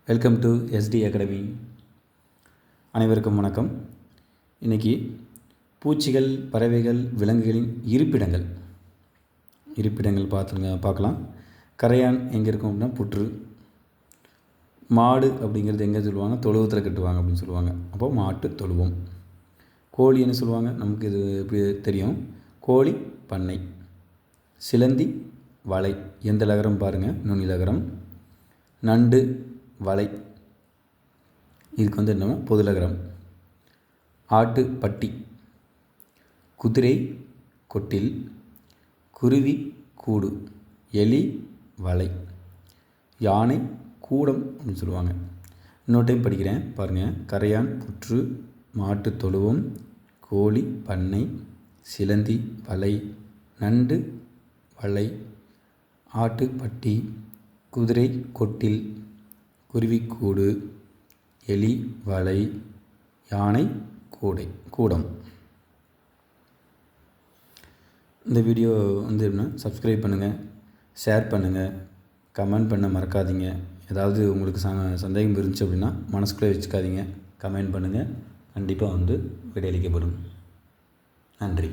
Welcome to ST academy. அனைவருக்கும் வணக்கம். இன்றைக்கி பூச்சிகள், பறவைகள், விலங்குகளின் இருப்பிடங்கள் பார்க்கலாம். கரையான் எங்கே இருக்கும் அப்படின்னா புற்று. மாடு அப்படிங்கிறது எங்கே சொல்லுவாங்க? தொழுவத்தில் கட்டுவாங்க அப்படின்னு சொல்லுவாங்க. அப்போது மாட்டு தொழுவம். கோழி என்ன சொல்லுவாங்க? நமக்கு இது எப்படி தெரியும்? கோழி பண்ணை. சிலந்தி வலை. எந்த லகரம் பாருங்கள்? நுனி லகரம். நண்டு வலை. இதுக்கு என்னன்னா பொதுலகரம். ஆட்டு பட்டி. குதிரை கொட்டில். குருவி கூடு. எலி வலை. யானை கூடம் அப்படின்னு சொல்லுவாங்க. இன்னொரு டைம் படிக்கிறேன் பாருங்கள். கரையான் புற்று, மாட்டு தொழுவம், கோழி பண்ணை, சிலந்தி வலை, நண்டு வலை, ஆட்டு பட்டி, குதிரை கொட்டில், குருவிக்கூடு, எலி வலை, யானை கூடம். இந்த வீடியோ எப்படின்னா சப்ஸ்கிரைப் பண்ணுங்கள், ஷேர் பண்ணுங்கள், கமெண்ட் பண்ண மறக்காதீங்க. ஏதாவது உங்களுக்கு சந்தேகம் இருந்துச்சு அப்படின்னா மனசுக்குள்ளே வச்சுக்காதீங்க, கமெண்ட் பண்ணுங்கள். கண்டிப்பாக விடையளிக்கப்படும். நன்றி.